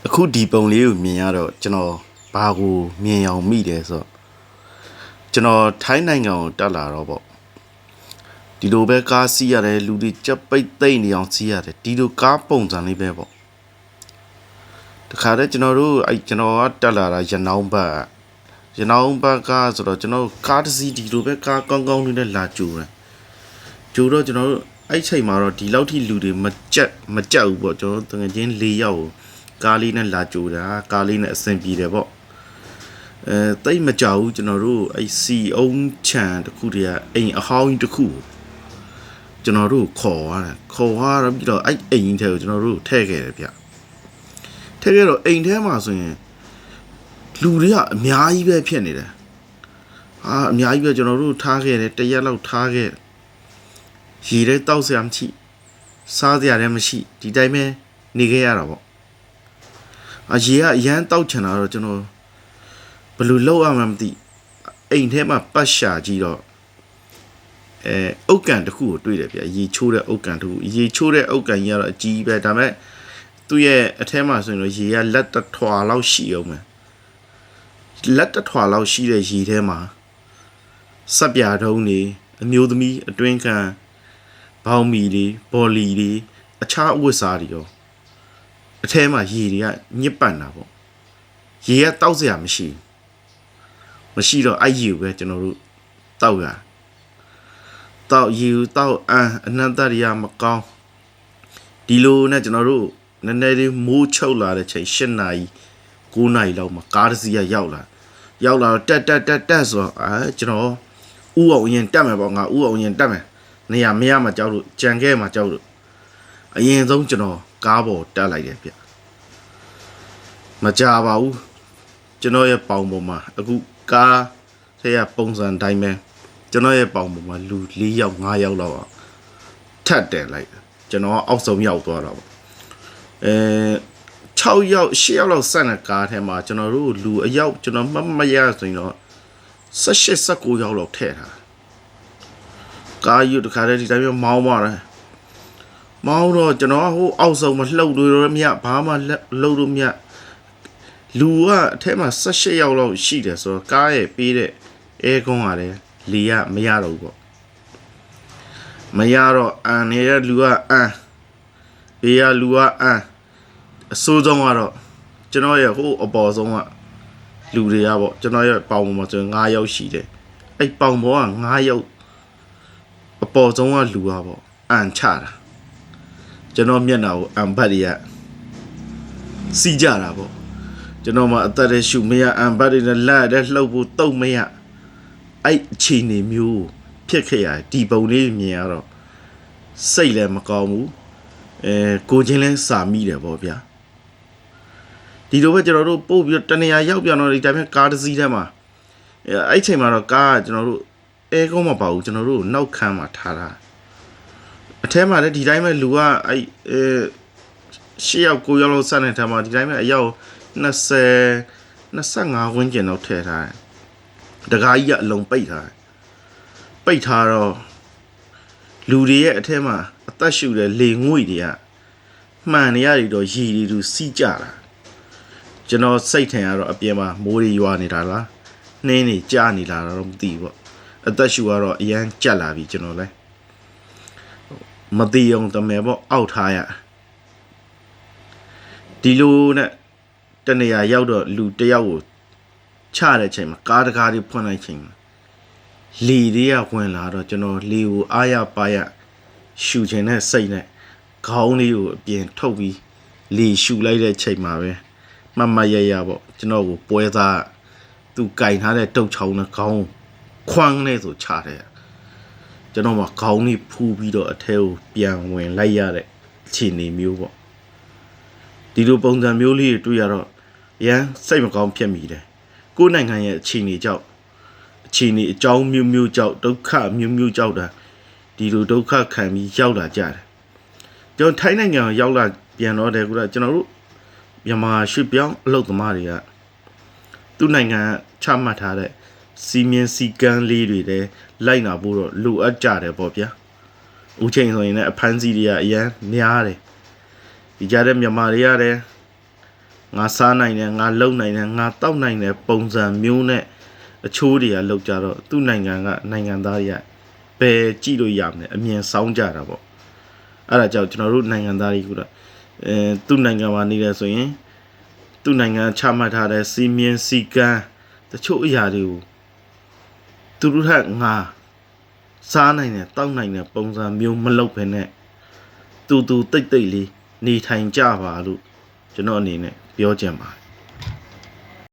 အခုဒီပုံလေးကိုမြင်ရတော့ကျွန်တော်ဘာကိုမြင်အောင်မိတယ်ဆိုတော့ကျွန်တော်ထိုင်းနိုင်ငံကိုတက်လာတော့ပေါ့ဒီလိုပဲကားစီးရတယ်လူတွေကြက်ပိတ်သိမ့်နေအောင်စီးရတယ်ဒီလိုကားပုံစံလေးပဲပေါ့တခါတည်းကျွန်တော်တို့ကျွန်တော်ကတက်လာတာရနောင်းဘတ်ကားဆိုတော့ကျွန်တော်ကားတစ်စီးဒီလိုပဲကားကောင်းလေးနဲ့လာကြိုတယ်ကြိုတော့ကျွန်တော်တို့ချိန်မှာတော့ဒီလောက်ထိလူတွေမကြက်ဘူးပေါ့ကျွန်တော်တကယ်ချင်း၄ယောက်ကိုကားလေးနဲ့လာကြိုတာကားလေးနဲ့အဆင်ပြေတယ်ပေါ့တိတ်မကြောက်ဘူးကျွန်တော်တို့စီအုံးချံတခုတည်းကအိမ်အဟောင်းကြီးတခုကျွန်တော်တို့ခေါ်သွားပြီးတော့အိမ်ထဲကိုကျွန်တော်တို့ထည့်ခဲ့တယ်ဗျထည့်ခဲ့တော့အိမ်ထဲမှာဆိုရင်လူတွေကအများကြီးပဲဖြစ်နေတယ်အများကြီးပဲကျွန်တော်တို့ထားခဲ့တယ်တရက်လောက်ထားခဲ့ရေထဲတောက်စရာမရှိစားစရာလည်းမရှိဒီတိုင်းပဲနေခဲ့ရတာပေါ့ရေကအရန်တောက်ချင်တာတော့ကျွန်တော်ဘယ်လိုလုပ်ရမှမသိအိမ်ထဲမှာပတ်ရှာကြည့်တော့အုတ်ကန်တစ်ခုကိုတွေ့တယ်ဗျရေချိုးတဲ့အုတ်ကန်တစ်ခုရေချိုးတဲ့အုတ်ကန်ကြီးကတော့အကြီးပဲဒါပေမဲ့သူ့ရဲ့အထဲမှာဆိုရင်တော့ရေကလက်တစ်ထွာလောက်ရှိအောင်မယ်လက်တစ်ထွာလောက်ရှိတဲ့ရေထဲမှာစက်ပြာတုံးတွေအမျိုးသမီးအတွင်းခံဘောင်းမီတွေဘော်လီတွေအခြားအဝတ်စားတွေရောအထဲမှာရေတွေကညစ်ပတ်တာပေါ့ရေကတောက်စရာမရှိတော့ရေကိုပဲကျွန်တော်တို့တောက်ရတောက်ရေတောက်အနန္တရိယမကောင်းဒီလိုနဲ့ကျွန်တော်တို့နည်းနည်းလေးမိုးချုပ်လာတဲ့ချိန်8နာရီ9နာရီလောက်မှာကားတစ်စီးရောက်လာတော့တက်ဆိုတော့ကျွန်တော်ဥအောင်ရင်တက်မယ်ပေါ့ငါဥအောင်ရင်တက်မယ်နေရာမရမှာကြောက်လို့ကြံခဲ့မှာကြောက်လို့အရင်ဆုံးကျွန်တော်ကားပေါ်တက်လိုက်တယ်ဗျမကြပါဘူးကျွန်တော်ရဲ့ပေါင်ပေါ်မှာအခုကားထဲကပုံစံတိုင်းပဲကျွန်တော်ရဲ့ပေါင်ပေါ်မှာလူ4ယောက်5ယောက်လောက်ထပ်တယ်လိုက်ကျွန်တော်အောက်ဆုံးရောက်သွားတော့6ယောက်8ယောက်လောက်ဆက်တဲ့ကားထဲမှာကျွန်တော်တို့လူအယောက်ကျွန်တော်မရဆိုရင်တော့18 19ယောက်လောက်ထည့်ထားကားယူတခါတည်းဒီတိုင်းမျိုးမောင်းသွားတယ်မောင်းတော့ကျွန်တော်ဟိုအောက်ဆုံးမလှုပ်လို့မရဘာမှလှုပ်လို့မရလူကအထဲမှာ18ယောက်လောက်ရှိတယ်ဆိုတော့ကားရဲ့ပေးတဲ့အဲကွန်းကလည်းလေကမရတော့ဘူးပေါ့မရတော့နေတဲ့လူကဘေးကလူကအဆိုးဆုံးကတော့ကျွန်တော်ရဲ့ဟိုအပေါ်ဆုံးကလူတွေကပေါ့ကျွန်တော်ရဲ့ပေါင်ပေါ်မှာဆို9ယောက်ရှိတယ်အဲ့ပေါင်ပေါ်က9ယောက်အပေါ်ဆုံးကလူကပေါ့ချတာကျွန်တော်မျက်နှာကိုဘတ်တွေကစီးကြတာပေါ့ကျွန်တော်မှအသက်ရှူမရဘတ်တွေနဲ့လက်တဲ့လှုပ်ဖို့တုတ်မရအဲ့အခြေအနေမျိုးဖြစ်ခဲ့ရဒီပုံလေးမြင်ရတော့စိတ်လည်းမကောင်းဘူးကိုချင်းလဲစာမိတယ်ပေါ့ဗျာဒီလိုပဲကျွန်တော်တို့ပို့ပြီးတနေရာရောက်ပြန်တော့ဒီတိုင်းပဲကားတစ်စီးထဲမှာအဲ့ချိန်မှာတော့ကားကကျွန်တော်တို့အဲကုန်းမပါဘူးကျွန်တော်တို့နောက်ခန်းမှာထားတာအထဲမှာလည်းဒီတိုင်းပဲလူက10ယောက်9ယောက်လောက်ဆက်နေတဲ့ထဲမှာဒီတိုင်းပဲအယောက်25ဝန်းကျင်လောက်ထည့်ထားတယ်တကားကြီးကအလုံးပိတ်ထားတော့လူတွေရဲ့အထဲမှာအသက်ရှူတဲ့လေငွေ့တွေကမှန်နေရတွေတော့ရေတွေသူစီးကြတာကျွန်တော်စိတ်ထင်ရတော့အပြင်မှာမိုးတွေရွာနေတာလားနှင်းတွေကြားနေလာတော့မသိဘူးပေါ့အသက်ရှူကတော့အရန်ကြက်လာပြီကျွန်တော်လဲမသိအောင်တမယ်ပေါ့အောက်ထားရဒီလိုနဲ့တနေရာရောက်တော့လူတယောက်ကိုချတဲ့ချိန်မှာကားတကားတွေဖွင့်လိုက်ချိန်မှာလေတွေကဝင်လာတော့ကျွန်တော်လေကိုအားရပါရရှူချင်တဲ့စိတ်နဲ့ခေါင်းလေးကိုအပြင်ထုတ်ပြီးလေရှူလိုက်တဲ့ချိန်မှာပဲမရပေါ့ကျွန်တော်ကိုပွဲသားသူကင်ထားတဲ့တုတ်ချောင်းနဲ့ခေါင်းခွန်းနဲ့ဆိုချတယ်ကျွန်တော်မှခေါင်းလေးဖူးပြီးတော့အထဲကိုပြန်ဝင်လိုက်ရတဲ့အခြေအနေမျိုးပေါ့ဒီလိုပုံစံမျိုးလေးတွေ့ရတော့ရန်စိတ်မကောင်းဖြစ်မိတယ်ကိုယ်နိုင်ငံရဲ့အခြေအနေကြောင့်အခြေအနေအကြောင်းမျိုးကြောင့်ဒုက္ခမျိုးကြောင့်တာဒီလိုဒုက္ခခံပြီးရောက်လာကြတယ်ကျွန်တော်ထိုင်းနိုင်ငံရောက်လာပြန်တော့တယ်ကွာကျွန်တော်တို့မြန်မာရွှေ့ပြောင်းအလုပ်သမားတွေကသူ့နိုင်ငံချမှတ်ထားတဲ့စီမင်းစီကန်းလေးတွေလည်းလိုက်နာဖို့တော့လိုအပ်ကြတယ်ပေါ့ဗျာဦးချိန်ဆိုရင်လည်းအဖမ်းဆီးတွေကအရန်များတယ်ဒီကြားထဲမြန်မာတွေရတယ် ငါစားနိုင်တယ်ငါလုံနိုင်တယ်ငါတောက်နိုင်တယ်ပုံစံမျိုးနဲ့အချိုးတွေကလောက်ကြတော့သူ့နိုင်ငံကနိုင်ငံသားတွေကဘယ်ကြည့်လို့ရမလဲအမြင်ဆောင်းကြတာပေါ့အဲ့ဒါကြောင့်ကျွန်တော်တို့နိုင်ငံသားတွေကသူ့နိုင်ငံမှာနေတယ်ဆိုရင်သူ့နိုင်ငံချမှတ်ထားတဲ့စီမင်းစီကန်းတချို့အရာတွေကိုသူတို့ထက်ငါစားနိုင်တယ်တောက်နိုင်တယ်ပုံစံမျိုးမလုပ်ဘဲနဲ့တူတိတ်လေးနေထိုင်ကြပါလို့ကျွန်တော်အနေနဲ့ပြောချင်ပါတယ်